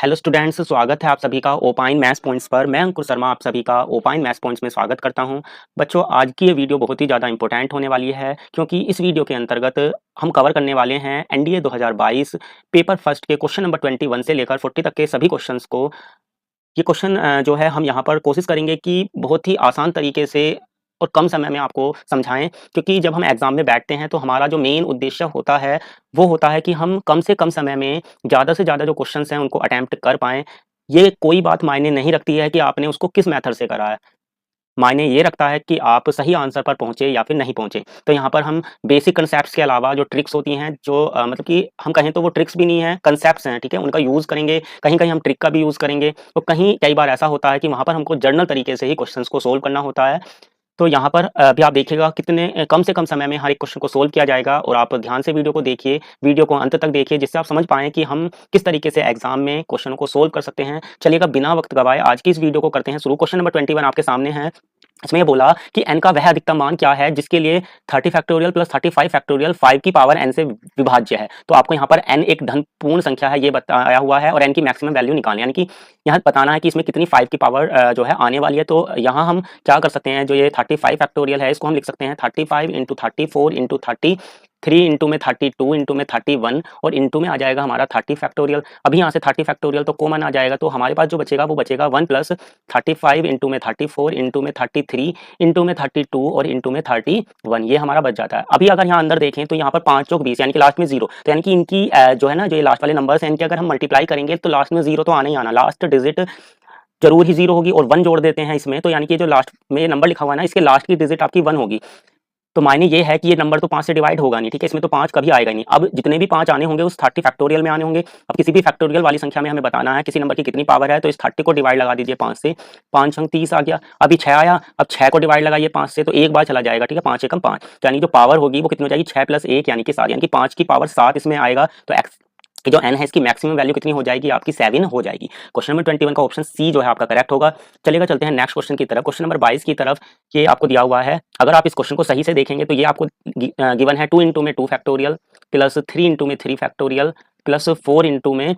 Hello students, स्वागत है आप सभी का ओपाइन मैथ्स पॉइंट्स पर। मैं अंकुर शर्मा आप सभी का ओपाइन मैथ्स पॉइंट्स में स्वागत करता हूं। बच्चों, आज की ये वीडियो बहुत ही ज़्यादा इंपॉर्टेंट होने वाली है, क्योंकि इस वीडियो के अंतर्गत हम कवर करने वाले हैं एनडीए 2022 पेपर फर्स्ट के क्वेश्चन नंबर 21 से लेकर 40 तक के सभी क्वेश्चंस को। ये क्वेश्चन जो है हम यहाँ पर कोशिश करेंगे कि बहुत ही आसान तरीके से और कम समय में आपको समझाएं, क्योंकि जब हम एग्जाम में बैठते हैं तो हमारा जो मेन उद्देश्य होता है वो होता है कि हम कम से कम समय में ज़्यादा से ज़्यादा जो क्वेश्चंस हैं उनको अटेम्प्ट कर पाएं। ये कोई बात मायने नहीं रखती है कि आपने उसको किस मेथड से करा है, मायने ये रखता है कि आप सही आंसर पर पहुंचे या फिर नहीं पहुंचे। तो यहाँ पर हम बेसिक कंसेप्ट्स के अलावा जो ट्रिक्स होती हैं, जो मतलब कि हम कहें तो वो ट्रिक्स भी नहीं है, कंसेप्ट्स हैं, ठीक है, उनका यूज़ करेंगे। कहीं कहीं हम ट्रिक का भी यूज़ करेंगे, तो कहीं कई बार ऐसा होता है कि वहाँ पर हमको जर्नल तरीके से ही क्वेश्चंस को सोल्व करना होता है। तो यहाँ पर भी आप देखिएगा कितने कम से कम समय में हर एक क्वेश्चन को सोल्व किया जाएगा, और आप ध्यान से वीडियो को देखिए, वीडियो को अंत तक देखिए, जिससे आप समझ पाएँ कि हम किस तरीके से एग्जाम में क्वेश्चनों को सोल्व कर सकते हैं। चलिएगा बिना वक्त गवाए आज की इस वीडियो को करते हैं शुरू। क्वेश्चन नंबर 21 आपके सामने है। इसमें ये बोला कि n का वह अधिकतम मान क्या है जिसके लिए 30 फैक्टोरियल प्लस 35 फैक्टोरियल 5 की पावर n से विभाज्य है। तो आपको यहाँ पर n एक धन पूर्ण संख्या है ये बताया हुआ है, और n की मैक्सिमम वैल्यू निकालनी, यानी कि यहाँ बताना है कि इसमें कितनी 5 की पावर जो है आने वाली है। तो यहाँ हम क्या कर सकते हैं, जो ये 35 फैक्टोरियल है इसको हम लिख सकते हैं 35 इंटू 34 इंटू 30, 3 इंटू में 32 इंटू में 31, और इंटू में आ जाएगा हमारा 30 फैक्टोरियल। अभी यहाँ से 30 फैक्टोरियल तो कॉमन आ जाएगा, तो हमारे पास जो बचेगा वो बचेगा 1 प्लस 35 इंटू में 34 इंटू में 33 इंटू में 32 और इंटू में 31, ये हमारा बच जाता है। अभी अगर यहाँ अंदर देखें तो यहाँ पर 5 चौक 20, यानी कि लास्ट में 0, तो यानी कि इनकी जो है ना, जो ये लास्ट वाले नंबर्स हैं, इनके अगर हम मल्टीप्लाई करेंगे तो लास्ट में 0 तो आना ही आना, लास्ट डिजिट जरूर ही 0 होगी, और 1 जोड़ देते हैं इसमें, तो यानी कि जो लास्ट में नंबर लिखा हुआ है ना, इसके लास्ट की डिजिट आपकी 1 होगी। तो मायने ये है कि ये नंबर तो 5 से डिवाइड होगा नहीं, ठीक है, इसमें तो 5 कभी आएगा नहीं। अब जितने भी 5 आने होंगे उस 30 फैक्टोरियल में आने होंगे। अब किसी भी फैक्टोरियल वाली संख्या में हमें बताना है किसी नंबर की कितनी पावर है, तो इस 30 को डिवाइड लगा दीजिए 5 से, 5 छंग 30 आ गया। अभी 6 आया, अब 6 को डिवाइड लगाइए 5 से, तो एक बार चला जाएगा, ठीक है, 5 एकम 5, यानी जो पावर होगी वो कितनी हो जाएगी, 6 प्लस 1 यानी कि 7, यानी कि 5 की पावर 7 इसमें आएगा। तो एक्स कि जो n है इसकी मैक्सिमम वैल्यू कितनी हो जाएगी, आपकी 7 हो जाएगी। क्वेश्चन नंबर 21 का ऑप्शन सी जो है आपका करेक्ट होगा। चलेगा, चलते हैं नेक्स्ट क्वेश्चन की तरफ, क्वेश्चन नंबर 22 की तरफ। ये आपको दिया हुआ है, अगर आप इस क्वेश्चन को सही से देखेंगे तो ये आपको गिवन है 2 इंटू में 2 फैक्टोरियल प्लस 3 इंटू में 3 फैक्टोरियल प्लस 4 इंटू में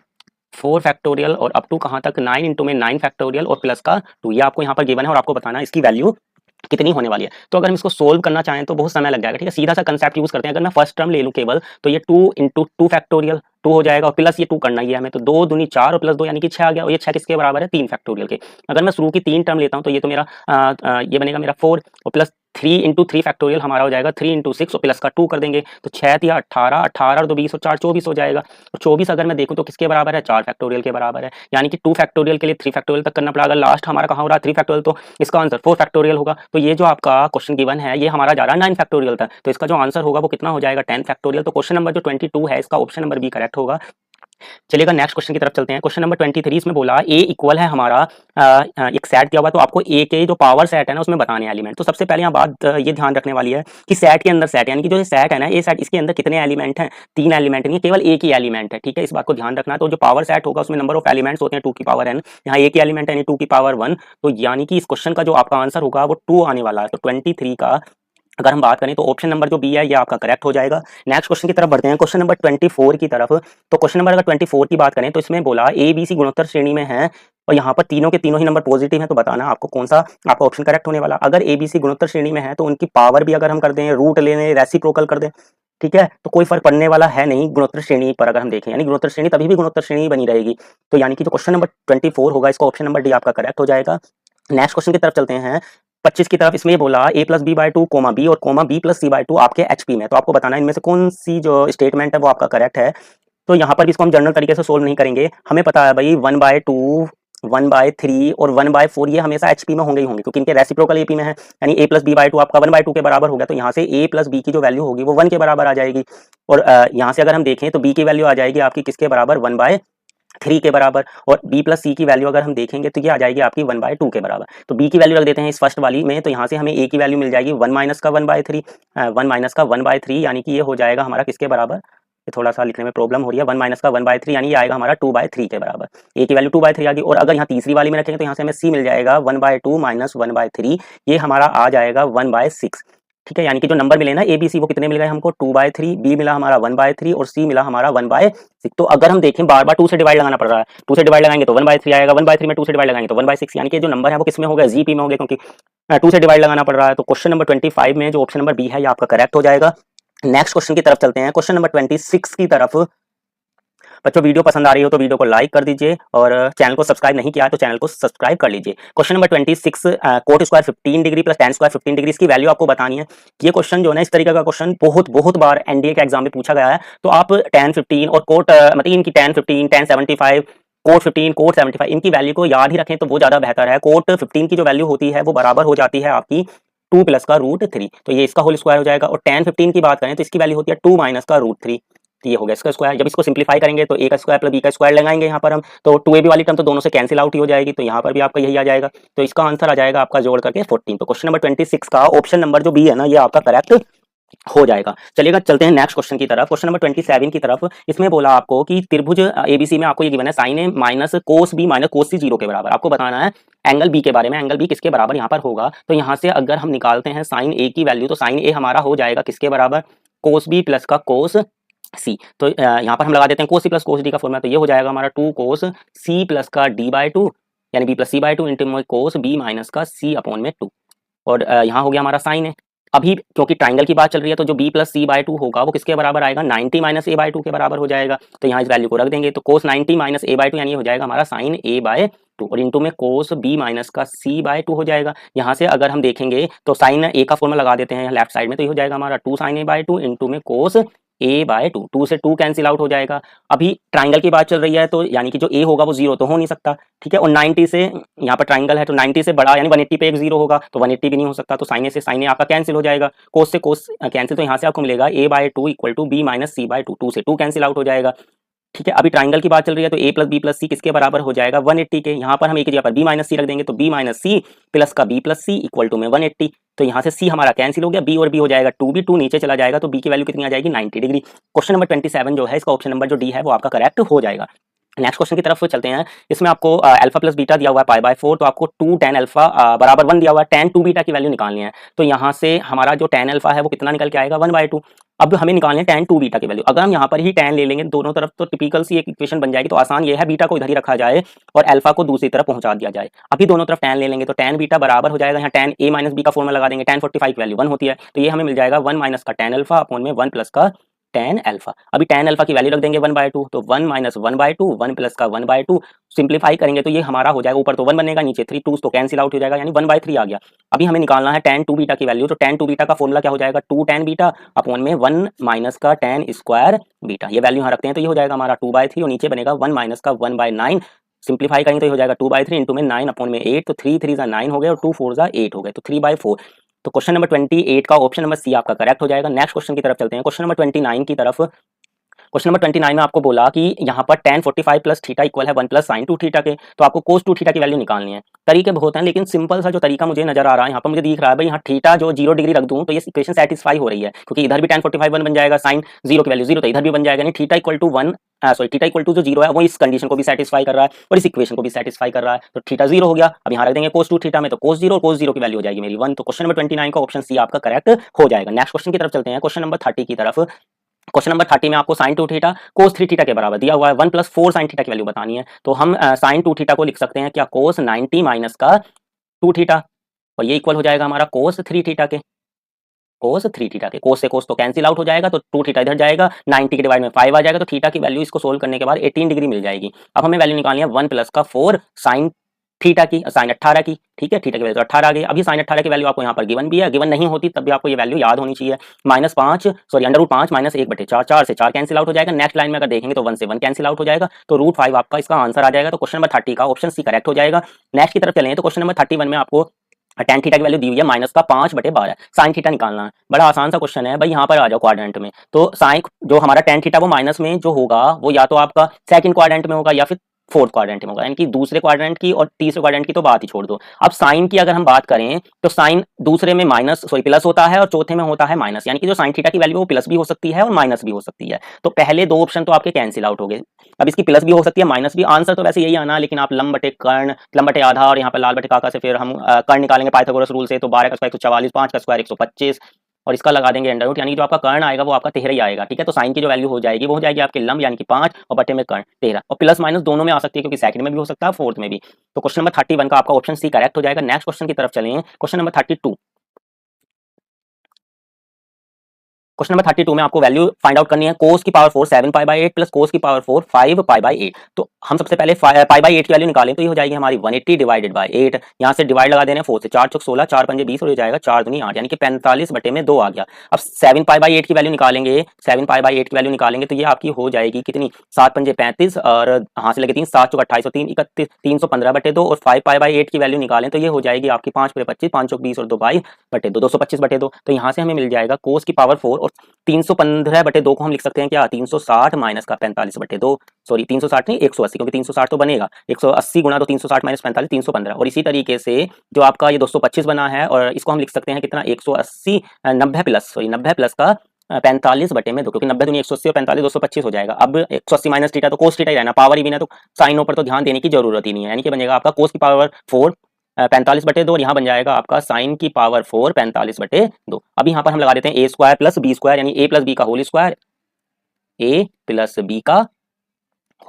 4 फैक्टोरियल, और अप टू कहाँ तक 9 इंटू में 9 फैक्टोरियल और प्लस का 2, ये आपको यहाँ पर गिवन है, और आपको बताना है इसकी वैल्यू कितनी होने वाली है। तो अगर हम इसको सोल्व करना चाहें तो बहुत समय लग जाएगा, ठीक है, सीधा सा कंसेप्ट यूज करते हैं। अगर मैं फर्स्ट टर्म ले लूं केवल, तो ये 2 इंटू 2 फैक्टोरियल 2 हो जाएगा, और प्लस ये 2 करना ही है हमें, तो 2 दूनी 4 और प्लस 2 यानी कि 6 आ गया, और ये 6 किसके बराबर है, 3 फैक्टोरियल के। अगर मैं शुरू की 3 टर्म लेता हूं तो ये तो मेरा ये बनेगा मेरा 4, और प्लस 3 इंटू 3 फैक्टोरियल हमारा हो जाएगा 3 इंटू 6 और प्लस का 2 कर देंगे, तो 6 या 18, 18 और 2 20 और 4 24 हो जाएगा। और 24 अगर मैं देखूं तो किसके बराबर है, 4 फैक्टोरियल के बराबर है, यानी कि 2 फैक्टोरियल के लिए 3 फैक्टोरियल तक करना पड़ेगा। लास्ट हमारा कहाँ हो रहा है, 3 फैक्टोरियल, तो इसका आंसर 4 फैक्टोरियल होगा। तो ये जो आपका क्वेश्चन गिवन है ये हमारा जा रहा है 9 फैक्टोरियल तक, तो इसका जो आंसर होगा वो कितना हो जाएगा, 10 फैक्टोरियल। तो क्वेश्चन नंबर जो 22 है इसका ऑप्शन नंबर बी करेक्ट होगा। चलिएगा नेक्स्ट क्वेश्चन की तरफ चलते हैं। क्वेश्चन नंबर 23 इसमें बोला ए इक्वल है हमारा एक सेट दिया हुआ, तो आपको ए के जो पावर सेट है ना उसमें बताने एलिमेंट। तो सबसे पहले यहाँ बात ये ध्यान रखने वाली है कि सेट के अंदर सेट, यानी कि जो सेट है ना, ए सेट, इसके अंदर कितने एलिमेंट हैं, 3 एलिमेंट नहीं, केवल एक ही एलिमेंट है, ठीक है, इस बात को ध्यान रखना। तो जो पावर सेट होगा उसमें नंबर ऑफ एलिमेंट्स होते हैं 2 की पावर n, यहाँ एक ही एलिमेंट है यानी 2 की पावर 1, तो यानी कि इस क्वेश्चन का जो आपका आंसर होगा वो 2 आने वाला है। तो 23 का अगर हम बात करें तो ऑप्शन नंबर जो बी है ये आपका करेक्ट हो जाएगा। नेक्स्ट क्वेश्चन की तरफ बढ़ते हैं, क्वेश्चन नंबर 24 की तरफ। तो क्वेश्चन नंबर अगर 24 की बात करें तो इसमें बोला ए बी सी गुणोत्तर श्रेणी में है, और यहाँ पर तीनों के तीनों ही नंबर पॉजिटिव हैं, तो बताना आपको कौन सा आपका ऑप्शन करेक्ट होने वाला। अगर ए बी सी गुणोत्तर श्रेणी में है तो उनकी पावर भी अगर हम कर दें, रूट ले लें, रेसिप्रोकल कर दें, ठीक है, तो कोई फर्क पड़ने वाला है नहीं गुणोत्तर श्रेणी पर। अगर हम देखें, यानी गुणोत्तर श्रेणी तभी भी गुणोत्तर श्रेणी बनी रहेगी। तो यानी कि जो क्वेश्चन नंबर 24 होगा इसका ऑप्शन नंबर डी आपका करेक्ट हो जाएगा। नेक्स्ट क्वेश्चन की तरफ चलते हैं 25 की तरफ। इसमें ये बोला a plus B by 2 comma B और comma B plus C by 2 आपके एचपी में, तो आपको बताना है इनमें से कौन सी जो स्टेटमेंट है वो आपका करेक्ट है। तो यहाँ पर भी इसको हम जनरल तरीके से सोल्व नहीं करेंगे, हमें पता है भाई 1/2 1/3 और 1/4 ये हमेशा एचपी में होंगे ही होंगे, क्योंकि इनके रेसिप्रोकल एपी में है, यानी a प्लस बी बाई 2 आपका 1/2 के बराबर हो गया, तो यहाँ से a प्लस बी की जो वैल्यू होगी वो 1 के बराबर आ जाएगी। और यहाँ से अगर हम देखें तो b की वैल्यू आ जाएगी आपकी किसके बराबर, 1/3 के बराबर, और b प्लस सी की वैल्यू अगर हम देखेंगे तो ये आ जाएगी आपकी 1/2 के बराबर। तो b की वैल्यू रख देते हैं इस फर्स्ट वाली में, तो यहाँ से हमें a की वैल्यू मिल जाएगी 1 माइनस का 1/3, 1 माइनस का 1/3, यानी कि ये हो जाएगा हमारा किसके बराबर, ये थोड़ा सा लिखने में प्रॉब्लम हो रही है, 1 माइनस का 1/3 यानी ये आएगा हमारा 2/3 के बराबर। a की वैल्यू 2/3 आ गई, और अगर यहाँ तीसरी वाली में रखेंगे तो यहाँ से हमें c मिल जाएगा 1/2 माइनस 1/3, ये हमारा आ जाएगा 1/6, ठीक है, यानी कि जो नंबर मिले ना ए बी सी वो कितने मिल गए हमको 2/3, बी मिला हमारा 1/3 और सी मिला हमारा 1/6। तो अगर हम देखें बार बार 2 से डिवाइड लगाना पड़ रहा है, 2 से डिवाइड लगाएंगे तो 1/3 आएगा, 1/3 में 2 से डिवाइड लगाएंगे तो 1/6, यानी कि जो नंबर है वो किस में हो गया, जीपी में हो गया, क्योंकि 2 से डिवाइड लगाना पड़ रहा है। तो क्वेश्चन नंबर 25 में जो ऑप्शन नंबर बी है ये आपका करेक्ट हो जाएगा। नेक्स्ट क्वेश्चन की तरफ चलते हैं, क्वेश्चन नंबर 26 की तरफ। बच्चों वीडियो पसंद आ रही हो तो वीडियो को लाइक कर दीजिए और चैनल को सब्सक्राइब नहीं किया है तो चैनल को सब्सक्राइब कर लीजिए। Question number 26, coat square 15 degree plus tan square 15 degree, इसकी वैल्यू आपको बतानी है। ये क्वेश्चन जो है ना, इस तरीके का क्वेश्चन बहुत बार एनडीए के एग्जाम में पूछा गया है। तो आप tan 15 और कोट मतलब इनकी tan 15, tan 75, कोट 15, कोट 75, इनकी वैल्यू को याद ही रखें तो वो ज्यादा बेहतर है। कोट 15 की जो वैल्यू होती है वो बराबर हो जाती है आपकी 2 प्लस का √3, तो ये इसका होल स्क्वायर हो जाएगा। और tan 15 की बात करें तो इसकी वैल्यू होती है 2 माइनस का √3, तो ये हो गया इसका स्क्वायर। जब इसको सिंप्लीफाई करेंगे तो ए का स्क्वायर प्लस बी का स्क्वायर लगाएंगे यहाँ पर हम, तो 2ab वाली टर्म तो दोनों से कैंसिल आउट ही हो जाएगी, तो यहाँ पर भी आपका यही आ जाएगा। तो इसका आंसर आ जाएगा आपका जोड़ करके 14। तो क्वेश्चन नंबर 26 का ऑप्शन नंबर जो बी है ना, ये आपका करेक्ट हो जाएगा। चलिएगा चलते हैं नेक्स्ट क्वेश्चन की तरफ, क्वेश्चन नंबर 27 की तरफ। इसमें बोला आपको कि त्रिभुज एबीसी में आपको ये गिवन है sine A minus cos B minus cos C 0 के बराबर। आपको बताना है एंगल बी के बारे में, एंगल बी किसके बराबर यहाँ पर होगा। तो यहाँ से अगर हम निकालते हैं साइन ए की वैल्यू, तो साइन ए हमारा हो जाएगा किसके बराबर, कोस बी प्लस का कोस सी। तो यहाँ पर हम लगा देते हैं कोस सी प्लस कोस डी का फॉर्मूला, तो ये हो जाएगा हमारा 2 कोस सी प्लस का d/2 यानी b plus c/2 into cos B minus का c/2। और यहाँ हो गया हमारा साइन है। अभी क्योंकि ट्राइंगल की बात चल रही है तो जो b प्लस c/2 होगा वो किसके बराबर आएगा, 90 माइनस a/2 के बराबर हो जाएगा। तो यहाँ इस वैल्यू को रख देंगे, तो कोस 90 माइनस a/2 यानी हो जाएगा हमारा साइन a/2 और इंटू में कोस b माइनस का c/2 हो जाएगा। यहाँ से अगर हम देखेंगे तो साइन a का फॉर्मूला लगा देते हैं लेफ्ट साइड में, तो ये हो जाएगा हमारा 2 साइन a/2 इंटू में कोस a/2, 2 से 2 कैंसिल आउट हो जाएगा। अभी ट्राइंगल की बात चल रही है तो यानी कि जो a होगा वो 0 तो हो नहीं सकता, ठीक है। और 90 से यहाँ पर ट्राइंगल है तो 90 से बड़ा यानी 180 पे एक 0 होगा, तो 180 भी नहीं हो सकता, तो साइन ए से साइन ए आपका कैंसिल हो जाएगा, कोस से कोस कैंसिल, तो यहाँ से आपको मिलेगा a/2 equal to b minus c/2, 2 से 2 कैंसिल आउट हो जाएगा, ठीक है। अभी ट्राइंगल की बात चल रही है तो a प्लस बी प्लस सी किसके बराबर हो जाएगा, 180 के। यहाँ पर हम a की जगह पर b माइनस सी रख देंगे, तो b माइनस सी प्लस का b plus C equal to में 180, तो यहाँ से c हमारा कैंसिल हो गया, b और b हो जाएगा 2b, 2 नीचे चला जाएगा, तो b की वैल्यू कितनी आ जाएगी, 90 डिग्री। क्वेश्चन नंबर 27 जो है इसका ऑप्शन नंबर जो डी है वो आपका करेक्ट हो जाएगा। नेक्स्ट क्वेश्चन की तरफ चलते हैं। इसमें आपको अल्फा प्लस बीटा दिया हुआ है π/4, तो आपको 2 tan अल्फा बराबर 1 दिया हुआ है, tan 2 बीटा की वैल्यू निकालनी है। तो यहाँ से हमारा जो tan अल्फा है वो कितना निकल के आएगा, 1/2। अब हमें निकालने tan 2 बीटा की वैल्यू, अगर हम यहाँ पर ही tan ले लेंगे दोनों तरफ तो टिपिकल सी एक इक्वेशन बन जाएगी। तो आसान ये है बीटा को इधर ही रखा जाए और अल्फा को दूसरी तरफ पहुंचा दिया जाए। अभी दोनों तरफ tan ले लेंगे तो tan बीटा बराबर हो जाएगा, यहाँ tan a माइनस बी का फॉर्मूला लगा देंगे, tan 45 की वैल्यू 1 होती है, तो ये हमें मिल जाएगा 1 माइनस का tan अल्फा अपॉन में 1 प्लस का tan अल्फा। अभी tan अल्फा की वैल्यू रख देंगे 1/2, तो 1 माइनस 1/2, 1 प्लस का 1/2, सिंप्लीफाई करेंगे तो ये हमारा हो जाएगा, ऊपर तो 1 बनेगा नीचे 3 2 तो कैंसिल आउट हो जाएगा, यानी 1/3 आ गया। अभी हमें निकालना है tan 2 बीटा की वैल्यू, तो tan 2 बीटा का फॉर्मूला क्या हो जाएगा, 2 tan बीटा अपॉन में 1 माइनस का tan स्क्वायर बीटा। ये वैल्यू यहाँ रखते हैं तो ये हो जाएगा हमारा 2/3 और नीचे बनेगा 1 माइनस का 1/9, सिंप्लीफाई करेंगे तो ये हो जाएगा 2/3 इंटू में 9 अपॉन में 8, तो 3 3 9 हो गए और 2 4 8 हो गए, तो 3/4। तो क्वेश्चन नंबर 28 का ऑप्शन नंबर सी आपका करेक्ट हो जाएगा। नेक्स्ट क्वेश्चन की तरफ चलते हैं, क्वेश्चन नंबर 29 की तरफ। क्वेश्चन नंबर 29 में आपको बोला कि यहाँ पर tan 45 प्लस थीटा इक्वल है 1 प्लस साइन 2 थीटा के, तो आपको कोस 2 थीटा की वैल्यू निकालनी है। तरीके बहुत हैं लेकिन सिंपल सा जो तरीका मुझे नजर आ रहा है यहाँ पर, मुझे दिख रहा है भाई यहाँ थीटा जो 0 डिग्री रख दूं तो ये इक्वेशन सेटिस्फाई हो रही है, क्योंकि इधर भी tan 45 1 बन जाएगा, साइन 0 की वैल्यू 0 तो इधर भी बन जाएगा, नहीं theta equal to 1 theta equal to जो 0 है वो इस कंडीशन को भी सेटिस्फाई कर रहा है और इस इक्वेशन को भी सेटिस्फाई कर रहा है, तो थीटा 0 हो गया। अब यहाँ रख देंगे कोस 2 थीटा में, तो कोस 0 और कोस 0 की वैल्यू हो जाएगी मेरी 1। तो क्वेश्चन नंबर 29 का ऑप्शन सी आपका करेक्ट हो जाएगा। नेक्स्ट क्वेश्चन की तरफ चलते हैं, क्वेश्चन नंबर 30 की तरफ। क्वेश्चन नंबर 30 में आपको साइन 2 थीटा कोस 3 थीटा के बराबर दिया हुआ है, 1 प्लस 4 साइन थीटा की वैल्यू बतानी है। तो हम साइन 2 थीटा को लिख सकते हैं क्या, कोस 90 माइनस का 2 थीटा, और ये इक्वल हो जाएगा हमारा कोस 3 थीटा के, कोस 3 थीटा के। कोस से कोस तो कैंसिल आउट हो जाएगा, तो 2 थीटा इधर जाएगा, 90 के डिवाइड में 5 आ जाएगा, तो थीटा की वैल्यू इसको सोल्व करने के बाद 18 डिग्री मिल जाएगी। अब हमें वैल्यू निकालनी है 1 प्लस का 4 साइन थीटा की, साइन 18 की, ठीक है, थीटा की वैल्यू तो 18 आ गई। अभी साइन 18 की वैल्यू आपको यहाँ पर गिवन भी है, गिवन नहीं होती तब भी आपको ये वैल्यू याद होनी चाहिए, √5 माइनस 1/4, 4 से 4 कैंसिल आउट हो जाएगा। नेक्स्ट लाइन में अगर देखेंगे तो 1 से 1 कैंसिल आउट हो जाएगा, तो √5 आपका इसका आंसर आ जाएगा। तो क्वेश्चन नंबर 30 का ऑप्शन सी करेक्ट हो जाएगा। नेक्स्ट की तरफ चलें तो क्वेश्चन नंबर 31 में आपको tan थीटा की वैल्यू दी हुई है माइनस का 5/12, साइन थीटा निकालना है। बड़ा आसान सा क्वेश्चन है भाई, यहाँ पर आ जाओ क्वाड्रेंट में, तो साइन जो हमारा tan थीटा वो माइनस में जो होगा वो या तो आपका सेकंड क्वाड्रेंट में होगा या फिर फोर्थ क्वाड्रेंट में होगा, यानी कि दूसरे क्वाड्रेंट की और तीसरे क्वाड्रेंट की तो बात ही छोड़ दो। अब साइन की अगर हम बात करें तो साइन दूसरे में प्लस होता है और चौथे में होता है माइनस, यानी कि जो साइन थीटा की वैल्यू वो प्लस भी हो सकती है और माइनस भी हो सकती है। तो पहले दो ऑप्शन तो आपके कैंसिल आउट हो गए, अब इसकी प्लस भी हो सकती है माइनस भी। आंसर तो वैसे यही आना, लेकिन आप लंब बटे कर्ण, लंब बटे आधा और यहाँ पर लाल बटे काका से फिर हम कर्ण निकालेंगे पाइथागोरस रूल से, तो 12 का स्क्वायर 144, 5 का स्क्वायर 125 और इसका लगा देंगे अंडर रूट, यानी जो आपका कर्ण आएगा वो आपका 13 ही आएगा, ठीक है। तो साइन की जो वैल्यू हो जाएगी वो हो जाएगी आपके लंब यानी कि 5 और बटे में कर्ण 13, और प्लस माइनस दोनों में आ सकती है क्योंकि सेकंड में भी हो सकता है फोर्थ में भी। तो क्वेश्चन नंबर 31 का आपका ऑप्शन सी करेक्ट हो जाएगा। नेक्स्ट क्वेश्चन की तरफ चलें, क्वेश्चन नंबर 32। क्वेश्चन नंबर 32 में आपको वैल्यू फाइंड आउट करनी है। कोस की power 4 7 pi by 8 plus cos की पावर 4 5 पाई बाई 8। तो हम सबसे पहले पाई बाई 8 की वैल्यू निकालें तो ये हो जाएगी हमारी 180 डिवाइडेड बाई 8। यहाँ से डिवाइड लगा देने 4 से, 4 चौक 16, 4 पंजे 20 और हो जाएगा 4 दूनी 8, यानी कि 45 बटे में 2 आ गया। अब 7 पाई बाई 8 की वैल्यू निकालेंगे, 7 पाई बाई 8 की वैल्यू निकालेंगे तो ये आपकी हो जाएगी कितनी, 7 पंजे 35 और हाथ से लगे 3, 7 चौक 28 और 3 31, 315 बटे 2, और 5 पाई बाई 8 की वैल्यू निकालें तो ये हो जाएगी आपकी 5 पूरे 25, 5 चौक 20 और 2 बाई बटे 2, 225 बटे 2। तो यहाँ से हमें मिल जाएगा कोस की पावर 4 और 315 बटे 2 को हम लिख सकते हैं क्या, 360 माइनस का 45 बटे 2, सॉरी 360 नहीं 180, क्योंकि 360 तो बनेगा, 180 गुणा तो 360 माइनस 45 315। और इसी तरीके से जो आपका ये 225 बना है और इसको हम लिख सकते हैं कितना, 180 90 प्लस, सॉरी 90 प्लस का 45 बटे में 2, क्योंकि 90 दूनी 180 और 45 225 हो जाएगा। अब 180 माइनस थीटा तो कोस थीटा ही रहना, पावर ही भी ना, तो साइनों पर तो ध्यान देने की जरूरत ही नहीं है, यानी कि बनेगा आपका कोस की पावर 4 45 बटे 2 और यहाँ बन जाएगा आपका साइन की पावर 4 45 बटे 2। अब यहाँ पर हम लगा देते हैं ए स्क्वायर प्लस बी स्क्वायर, यानी ए प्लस बी का होल स्क्वायर, ए प्लस बी का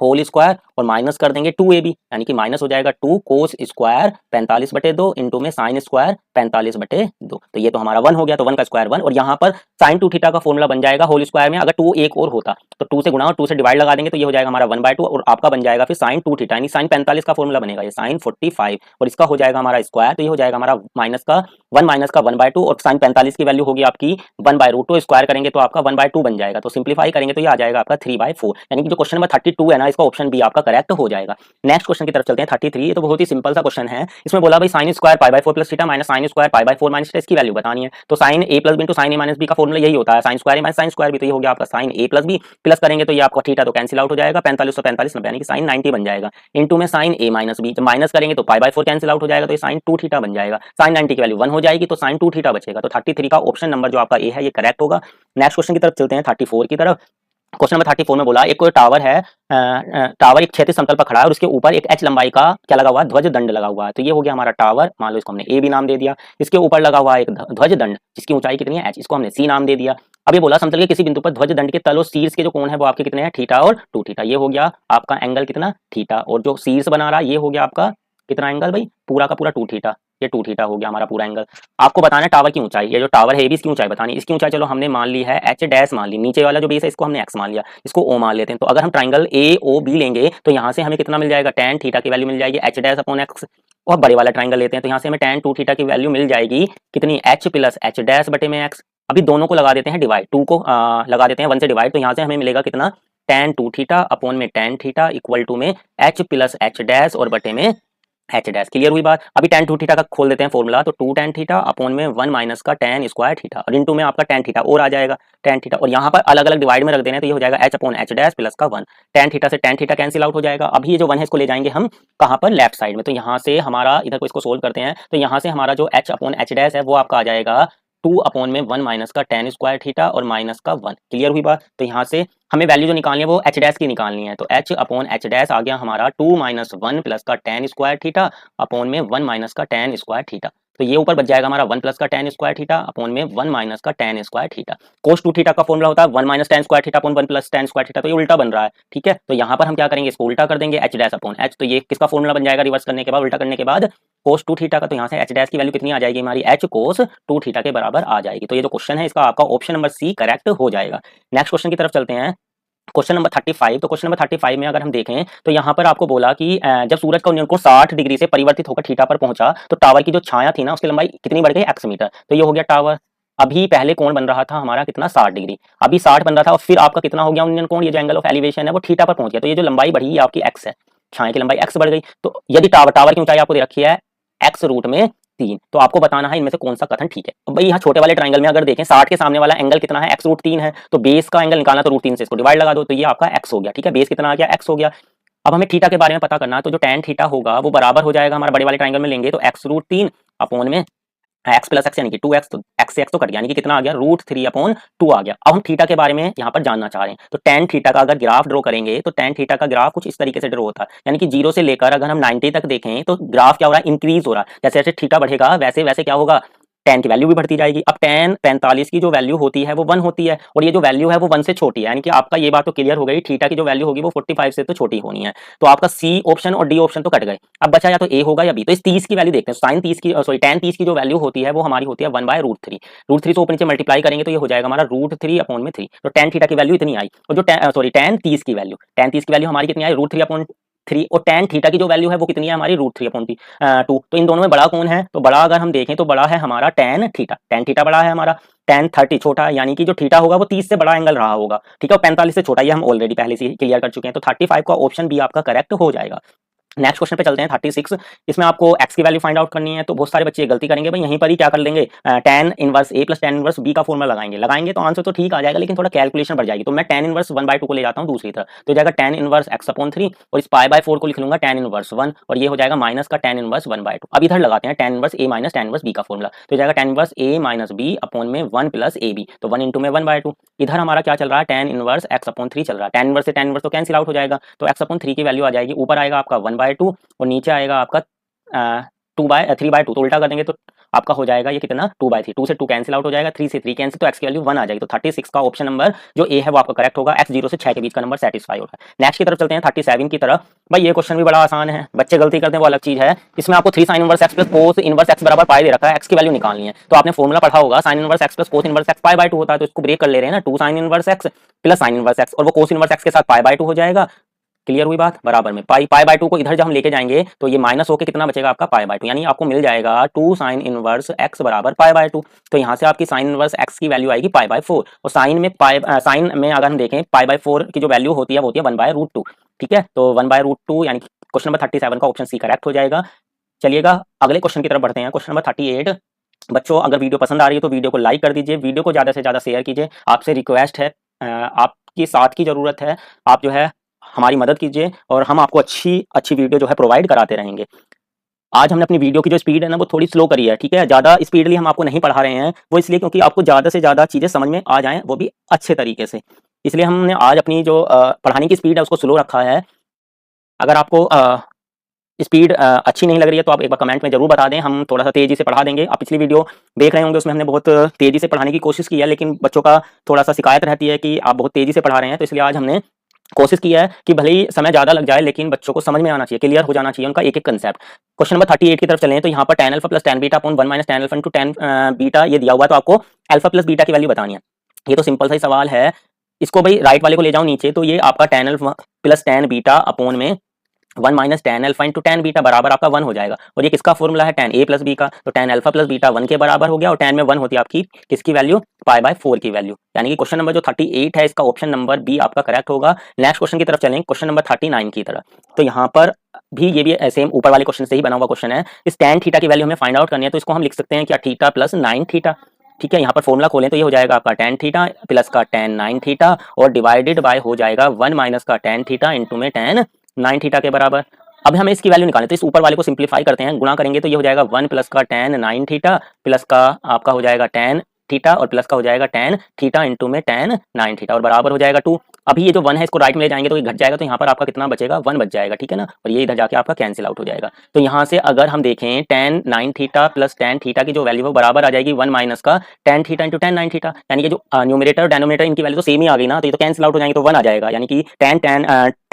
होल स्क्वायर, और माइनस कर देंगे 2ab, यानी कि माइनस हो जाएगा 2 कोस स्क्वायर 45 बटे 2 इंटू में साइन स्क्वायर 45 बटे 2। तो ये तो हमारा 1 हो गया, तो 1 का स्क्वायर 1, और यहाँ पर साइन 2 थीटा का फॉर्मूला बन जाएगा होल स्क्वायर में, अगर 2 एक और होता तो 2 से गुणा और 2 से डिवाइड लगा देंगे तो ये हो जाएगा हमारा 1/2, और आपका बन जाएगा फिर साइन 2 थीटा, यानी साइन 45 का फॉर्मूला बनेगा ये साइन 45, और इसका हो जाएगा हमारा स्क्वायर, तो ये हो जाएगा हमारा माइनस का 1/2, और साइन 45 की वैल्यू होगी आपकी 1/√2, स्क्वायर करेंगे तो आपका 1/2 बन जाएगा, तो सिंप्लीफाई करेंगे तो ये आ जाएगा आपका 3/4, यानी कि जो क्वेश्चन नंबर 32 है ना, इसका ऑप्शन बी आपका करेक्ट हो जाएगा। नेक्स्ट क्वेश्चन की तरफ चलते हैं 33। ये तो बहुत ही सिंपल सा क्वेश्चन है। इसमें बोला भाई sine square pi by 4 plus theta minus sine square pi by 4 minus theta, इसकी वैल्यू बतानी है। तो sign A plus B into sine A minus B का फॉर्मूला यही होता है, साइन स्क्वायर ए माइनस साइन स्क्वायर बी, तो ये हो गया आपका साइन ए प्लस बी, प्लस करेंगे तो ये आपका थीटा तो कैंसिल आउट हो जाएगा, 45 से 45 90, यानी कि साइन 90 बन जाएगा, इंटू में साइन ए माइनस बी, जब माइनस करेंगे तो पाई बाई 4 कैंसिल आउट हो जाएगा, तो ये साइन 2 थीटा बन जाएगा, साइन 90 की वैल्यू 1 हो जाएगी तो साइन 2 थीटा बचेगा। तो 33 का ऑप्शन नंबर जो आपका ए है ये करेक्ट होगा। नेक्स्ट क्वेश्चन की तरफ चलते हैं 34 की तरफ। क्वेश्चन नंबर 34 में बोला एक कोई टावर है, टावर एक क्षैतिज समतल पर खड़ा है और उसके ऊपर एक h लंबाई का क्या लगा हुआ है, ध्वज दंड लगा हुआ है। तो ये हो गया हमारा टावर, मान लो इसको हमने ए भी नाम दे दिया, इसके ऊपर लगा हुआ है एक ध्वज दंड जिसकी ऊंचाई कितनी है h, इसको हमने सी नाम दे दिया। अब ये बोला समतल के किसी बिंदु पर ध्वज दंड के तल और शीर्ष के जो कोण है वो आपके कितने हैं, थीटा और 2 थीटा। ये हो गया आपका एंगल कितना, थीटा, और जो शीर्ष बना रहा है ये हो गया आपका कितना एंगल भाई, पूरा का पूरा 2 थीटा, ये 2 थीटा हो गया हमारा पूरा एंगल। आपको बताना है टावर की ऊंचाई, ये जो टावर है ये भी इसकी ऊंचाई बतानी, इसकी ऊंचाई चलो हमने मान ली है h डैश मान ली, नीचे वाला जो बेस है इसको हमने x मान लिया, इसको o मान लेते हैं। तो अगर हम ट्राइंगल ए ओ बी लेंगे तो यहाँ से हमें कितना मिल जाएगा, tan थीटा की वैल्यू मिल जाएगी h डैश अपॉन x, और बड़े वाला ट्राइंगल लेते हैं तो यहाँ से हमें tan 2 थीटा की वैल्यू मिल जाएगी कितनी, h प्लस h डैश बटे में x। अभी दोनों को लगा देते हैं डिवाइड, 2 को लगा देते हैं 1 से डिवाइड, तो यहाँ से हमें मिलेगा कितना, tan 2 थीटा अपॉन में tan थीटा इक्वल टू में h प्लस h डैश और बटे में एच डैश। क्लियर हुई बात। अभी tan 2 थीटा का खोल देते हैं फॉर्मूला, तो 2 tan थीटा अपॉन में 1 माइनस का tan स्क्वायर थीटा, और इनटू में आपका tan थीटा और आ जाएगा tan थीटा, और यहाँ पर अलग अलग डिवाइड में रख देना है तो ये हो जाएगा h upon h dash plus का 1, tan थीटा से tan थीटा कैंसिल आउट हो जाएगा। अभी ये जो 1 है इसको ले जाएंगे हम कहाँ पर, लेफ्ट साइड में, तो यहाँ से हमारा इधर को इसको सोल्व करते हैं तो यहाँ से हमारा जो h अपॉन h डैश है वो आपका आ जाएगा 2 अपॉन में 1 माइनस का tan स्क्वायर थीटा और माइनस का 1। क्लियर हुई बात। तो यहाँ से हमें वैल्यू जो निकालनी है वो h डैश की निकालनी है, तो h अपॉन h डैश आ गया हमारा 2 माइनस 1 प्लस का tan स्क्वायर थीटा अपॉन में 1 माइनस का tan स्क्वायर थीटा। तो ये ऊपर बच जाएगा हमारा 1 प्लस का tan स्क्वायर थीटा अपॉन में 1 माइनस का tan स्क्वायर थीटा। कोस 2 थीटा का फॉर्मूला होता है 1 minus tan square theta upon 1 plus tan square theta, तो ये उल्टा बन रहा है, ठीक है। तो यहाँ पर हम क्या करेंगे, इसको उल्टा कर देंगे h डैश अपॉन h, तो ये किसका फॉर्मूला बन जाएगा, रिवर्स करने के बाद, उल्टा करने के बाद कोस 2 थीटा का, तो यहाँ से h डैश की वैल्यू कितनी आ जाएगी हमारी, h कोस 2 थीटा के बराबर आ जाएगी। तो ये जो क्वेश्चन है इसका आपका ऑप्शन नंबर सी करेक्ट हो जाएगा। नेक्स्ट क्वेश्चन की तरफ चलते हैं, क्वेश्चन नंबर 35। तो क्वेश्चन नंबर 35 में अगर हम देखें तो यहाँ पर आपको बोला कि जब सूरज का कोण 60 डिग्री से परिवर्तित होकर थीटा पर पहुंचा तो टावर की जो छाया थी ना उसकी लंबाई कितनी बढ़ गई, x मीटर। तो ये हो गया टावर। अभी पहले कोण बन रहा था हमारा कितना, 60 डिग्री, अभी 60 बन रहा था और फिर आपका कितना हो गया उन्नयन कोण, ये जो एंगल ऑफ एलिवेशन है वो थीटा पर पहुंच गया, तो ये जो लंबाई बढ़ी ये आपकी x है, छाया की लंबाई x बढ़ गई। तो यदि टावर की ऊंचाई आपको दे रखी है x रूट में 3, तो आपको बताना है इनमें से कौन सा कथन ठीक है। अब भाई यहाँ छोटे वाले ट्राइंगल में अगर देखें 60 के सामने वाला एंगल कितना है, x रूट 3 है, तो बेस का एंगल निकालना तो रूट 3 से इसको डिवाइड लगा दो, तो ये आपका x हो गया, ठीक है, बेस कितना आ गया, x हो गया। अब हमें थीटा के बारे में पता करना है, तो जो tan थीटा होगा वो बराबर हो जाएगा हमारा बड़े वाले ट्राइंगल में लेंगे तो x रूट 3 अपॉन में x प्लस x यानी कि 2x, तो x से x तो कट गया, यानी कि कितना आ गया, रूट 3 अपॉन 2 आ गया। अब हम थीटा के बारे में यहाँ पर जानना चाह रहे हैं, तो tan थीटा का अगर ग्राफ ड्रॉ करेंगे तो tan थीटा का ग्राफ कुछ इस तरीके से ड्रॉ होता है, यानी कि 0 से लेकर अगर हम 90 तक देखें तो ग्राफ क्या हो रहा है, इंक्रीज हो रहा है, जैसे जैसे थीटा बढ़ेगा वैसे वैसे क्या होगा, tan की वैल्यू भी बढ़ती जाएगी। अब tan 45 की जो वैल्यू होती है वो 1 होती है और ये जो वैल्यू है वो 1 से छोटी है, यानी कि आपका ये बात तो क्लियर हो गई, थीटा की जो वैल्यू होगी वो 45 से तो छोटी होनी है। तो आपका सी ऑप्शन और डी ऑप्शन तो कट गए। अब बचा या तो ए होगा या बी। तो इस 30 की वैल्यू देखते हैं। साइन 30 की सॉरी tan 30 की जो वैल्यू होती है वो हमारी होती है 1/√3। √3 से ऊपर नीचे मल्टीप्लाई करेंगे तो ये हो जाएगा हमारा √3/3। तो tan थीटा की वैल्यू इतनी आई और जो tan 30 की वैल्यू हमारी कितनी आई √3/3 और tan थीटा की जो वैल्यू है वो कितनी है हमारी √3/2। तो इन दोनों में बड़ा कौन है? तो बड़ा अगर हम देखें तो बड़ा है हमारा tan थीटा बड़ा है हमारा, tan 30 छोटा है, यानी कि जो थीटा होगा वो 30 से बड़ा एंगल रहा होगा, ठीक है, और 45 से छोटा, ये हम ऑलरेडी पहले से ही क्लियर कर चुके हैं। तो 35 का ऑप्शन बी आपका करेक्ट हो जाएगा। नेक्स्ट क्वेश्चन पे चलते हैं 36। इसमें आपको x की वैल्यू फाइंड आउट करनी है। तो बहुत सारे बच्चे गलती करेंगे भाई, यहीं पर ही क्या कर लेंगे, tan inverse a plus tan inverse b का फॉर्मूला लगाएंगे तो आंसर तो ठीक आ जाएगा, लेकिन थोड़ा कैलकुलेशन बढ़ जाएगी। तो मैं tan इनवर्स 1/2 को ले जाता हूँ दूसरी तरफ, तो जाएगा tan इनवर्स x/3 और इस π/4 को लिख लूंगा tan इनवर्स 1 और ये हो जाएगा माइनस का tan इनवर्स 1/2। अब इधर लगाते हैं tan inverse a minus tan inverse b का फॉर्मूला, तो जाएगा tan inverse a minus b upon में 1 प्लस ab, तो 1 इंटू में 1/2। इधर हमारा क्या चल रहा है, tan इनवर्स x/3 चल रहा है। tan इनवर्स से tan इनवर्स तो कैंसिल आउट हो जाएगा, तो x/3 की वैल्यू आ जाएगी, ऊपर आएगा आपका 1/2 और नीचे आएगा आपका 3/2। तो उल्टा कर देंगे तो आपका हो जाएगा ये कितना 2/3। 2 से 2 कैंसिल आउट हो जाएगा, 3 से 3 कैंसिल, तो x की वैल्यू 1 आ जाएगी। तो 36 का ऑप्शन नंबर जो ए है वो आपका करेक्ट होगा। x 0 से 6 के बीच का नंबर सेटिस्फाई होगा। नेक्स्ट की तरफ चलते हैं 37 की तरफ। भाई ये क्वेश्चन भी बड़ा आसान है, बच्चे गलती करते हैं वो अलग चीज है। इसमें आपको 3 sin inverse x plus cos inverse x बराबर पाई दे रखा है, x की वैल्यू निकालनी है। तो आपने फॉर्मूला पढ़ा होगा, sin inverse x plus cos inverse x π/2 होता है, तो इसको ब्रेक कर ले रहे हैं ना, 2 sin inverse x plus sin inverse x और वो cos इनवर्स x के साथ π/2 हो जाएगा। क्लियर हुई बात, बराबर में π/2 को इधर जब हम लेके जाएंगे तो ये माइनस होके कितना बचेगा आपका π/2, यानी आपको मिल जाएगा 2 sin इनवर्स x बराबर π/2। तो यहाँ से आपकी sin इनवर्स x की वैल्यू आएगी π/4 और साइन में अगर हम देखें π/4 की जो वैल्यू होती है वो होती है 1/√2, ठीक है। तो 1/√2 यानी क्वेश्चन नंबर 37 का ऑप्शन सी करेक्ट हो जाएगा। चलिएगा अगले क्वेश्चन की तरफ बढ़ते हैं, क्वेश्चन नंबर 38। बच्चों अगर वीडियो पसंद आ रही है तो वीडियो को लाइक कर दीजिए, वीडियो को ज़्यादा से ज़्यादा शेयर कीजिए, आपसे रिक्वेस्ट है, आपकी साथ की ज़रूरत है, आप जो है हमारी मदद कीजिए और हम आपको अच्छी अच्छी वीडियो जो है प्रोवाइड कराते रहेंगे। आज हमने अपनी वीडियो की जो स्पीड है ना वो थोड़ी स्लो करी है, ठीक है, ज़्यादा स्पीडली हम आपको नहीं पढ़ा रहे हैं, वो इसलिए क्योंकि आपको ज़्यादा से ज़्यादा चीज़ें समझ में आ जाएं, वो भी अच्छे तरीके से, इसलिए हमने आज अपनी जो पढ़ाने की स्पीड है उसको स्लो रखा है। अगर आपको स्पीड अच्छी नहीं लग रही है तो आप एक बार कमेंट में जरूर बता दें, हम थोड़ा सा तेजी से पढ़ा देंगे। आप पिछली वीडियो देख रहे होंगे, उसमें हमने बहुत तेजी से पढ़ाने की कोशिश की है, लेकिन बच्चों का थोड़ा सा शिकायत रहती है कि आप बहुत तेजी से पढ़ा रहे हैं, तो इसलिए आज हमने कोशिश की है कि भले ही समय ज़्यादा लग जाए लेकिन बच्चों को समझ में आना चाहिए, क्लियर हो जाना चाहिए उनका एक एक कंसेप्ट। क्वेश्चन नंबर 38 की तरफ चलें तो यहाँ पर tan alpha plus tan beta upon 1 minus tan alpha into tan beta ये दिया हुआ है, तो आपको अल्फा प्लस बीटा की वैल्यू बतानी है। ये तो सिंपल सा ही सवाल है, इसको भाई राइट वाले को ले जाओ नीचे, तो ये आपका tan alpha plus tan beta upon में 1 minus tan alpha into tan beta बराबर आपका 1 हो जाएगा। और ये किसका फॉर्मूला है, tan a प्लस b का, तो tan अल्फा प्लस बीटा 1 के बराबर हो गया और tan में 1 होती है आपकी किसकी वैल्यू, π/4 की वैल्यू, यानी कि क्वेश्चन नंबर जो 38 है इसका ऑप्शन नंबर बी आपका करेक्ट होगा। नेक्स्ट क्वेश्चन की तरफ चलें, क्वेश्चन नंबर 39 की तरफ। तो यहाँ पर भी ये भी सेम ऊपर वाले क्वेश्चन से ही बना हुआ क्वेश्चन है। इस tan थीटा की वैल्यू हमें फाइंड आउट करनी है, तो इसको हम लिख सकते हैं क्या, थीटा प्लस 9 थीटा, ठीक है। यहाँ पर फॉर्मूला खोलें तो ये हो जाएगा आपका tan थीटा प्लस का tan 9 थीटा और डिवाइडेड बाय हो जाएगा 1 माइनस का tan थीटा इंटू में tan 9 थीटा के बराबर। अब हमें इसकी वैल्यू निकालनी है, तो इस ऊपर वाले को सिंप्लीफाई करते हैं, गुणा करेंगे तो ये हो जाएगा 1 प्लस का tan 9 थीटा प्लस का आपका हो जाएगा tan थीटा और प्लस का हो जाएगा tan थीटा इंटू में tan 9 थीटा और बराबर हो जाएगा 2। अभी ये जो 1 है इसको राइट में ले जाएंगे तो ये घट जाएगा, तो यहाँ पर आपका कितना बचेगा, 1 बच जाएगा, ठीक है ना, और ये इधर जाके आपका कैंसिल आउट हो जाएगा। तो यहाँ से अगर हम देखें tan 9 theta plus tan theta की जो वैल्यू है बराबर आ जाएगी 1 माइनस का tan theta into tan 9 theta, यानी कि जो न्यूमरेटर और डेनोमिनेटर इनकी वैल्यू तो सेम ही आ गई ना, तो ये तो कैंसिल आउट हो जाएंगे, तो 1 आ जाएगा, यानी कि tan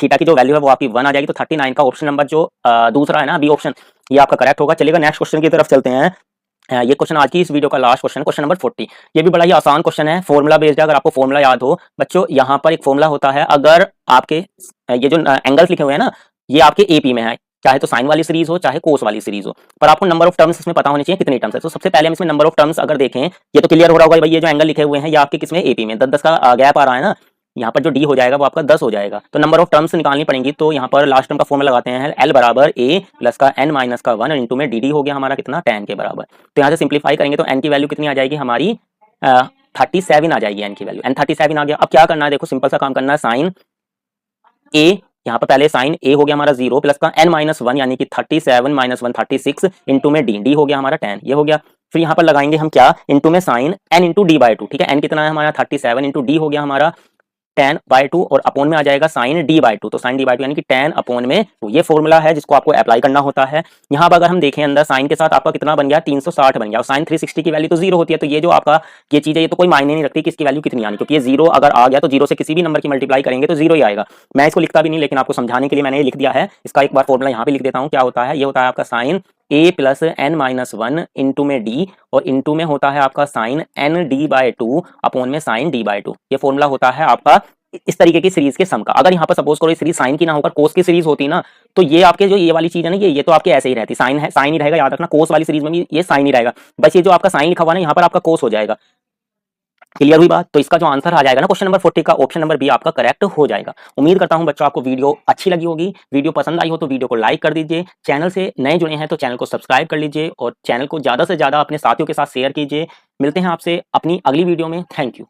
थीटा की जो वैल्यू है वो आपकी 1 आ जाएगी। तो 39 का ऑप्शन नंबर जो दूसरा है ना बी ऑप्शन, ये आपका करेक्ट होगा। चलिएगा नेक्स्ट क्वेश्चन की तरफ चलते हैं। ये क्वेश्चन आज की इस वीडियो का लास्ट क्वेश्चन है, क्वेश्चन नंबर 40। ये भी बड़ा ही आसान क्वेश्चन है, फॉर्मूला बेस्ड है। अगर आपको फॉर्मूला याद हो बच्चों, यहाँ पर एक फॉर्मूला होता है, अगर आपके ये जो एंगल्स लिखे हुए हैं ना ये आपके एपी में है, चाहे तो साइन वाली सीरीज हो चाहे कोस वाली सीरीज हो, पर आपको नंबर ऑफ टर्म्स इसमें पता होनी चाहिए कितनी टर्म्स है। तो सबसे पहले हम इसमें नंबर ऑफ टर्म्स अगर देखें, ये तो क्लियर हो रहा होगा भाई, ये जो एंगल लिखे हुए हैं ये आपके किसमें, एपी में, 10 10 का गैप आ रहा है ना, यहाँ पर जो डी हो जाएगा वो आपका 10 हो जाएगा। तो नंबर ऑफ टर्म्स निकालनी पड़ेंगी, तो यहाँ पर लास्ट टर्म का फॉर्मूला लगाते हैं, एल बराबर ए प्लस का एन माइनस का 1 इंटू में डी डी हो गया हमारा कितना, tan के बराबर। तो यहाँ से सिंप्लीफाई करेंगे तो एन की वैल्यू कितनी आ जाएगी हमारी 37 आ जाएगी, एन की वैल्यू, एन 37 आ गया। अब क्या करना है, देखो सिंपल सा काम करना है, साइन ए, यहाँ पर पहले साइन ए हो गया हमारा 0 प्लस का n माइनस 1 यानी कि 37 माइनस 1 36 इंटू में डी, डी हो गया हमारा tan, ये हो गया। फिर यहाँ पर लगाएंगे हम क्या, इंटू में sine n into D by 2, ठीक है, n कितना है हमारा 37 इंटू डी हो गया हमारा 10/2 और अपॉन में आ जाएगा sin d/2। तो sin d/2 यानी कि 10/2। ये फॉर्मूला है जिसको आपको अप्लाई करना होता है। यहाँ पर अगर हम देखें अंदर साइन के साथ आपका कितना बन गया 360 बन गया और साइन 360 की वैल्यू तो जीरो होती है। तो ये जो आपका ये चीज है ये तो कोई मायने नहीं रखती कि इसकी वैल्यू कितनी आनी, क्योंकि ये जीरो अगर आ गया तो जीरो से किसी भी नंबर की मल्टीप्लाई करेंगे तो जीरो ही आएगा। मैं इसको लिखता भी नहीं, लेकिन आपको समझाने के लिए मैंने ये लिख दिया है। इसका एक बार फॉर्मूला यहाँ पे लिख देता हूँ। क्या होता है, ये होता है आपका sine a plus N minus one into में d और इंटू में होता है आपका साइन n d/2 अपॉन में साइन d/2। ये फॉर्मूला होता है आपका इस तरीके की सीरीज के सम का। अगर यहाँ पर सपोज करो ये सीरीज साइन की ना होकर कोस की सीरीज होती ना, तो ये आपके जो ये वाली चीज है ना, ये तो आपके ऐसे ही रहती, साइन है साइन ही रहेगा। याद रखना कोस वाली सीरीज में भी ये साइन ही रहेगा, बस ये जो आपका साइन लिखा हुआ ना यहाँ पर आपका कोस हो जाएगा। क्लियर हुई बात? तो इसका जो आंसर आ जाएगा ना क्वेश्चन नंबर 40 का, ऑप्शन नंबर बी आपका करेक्ट हो जाएगा। उम्मीद करता हूं बच्चों आपको वीडियो अच्छी लगी होगी। वीडियो पसंद आई हो तो वीडियो को लाइक कर दीजिए। चैनल से नए जुड़े हैं तो चैनल को सब्सक्राइब कर लीजिए और चैनल को ज्यादा से ज्यादा अपने साथियों के साथ शेयर कीजिए। मिलते हैं आपसे अपनी अगली वीडियो में। Thank you.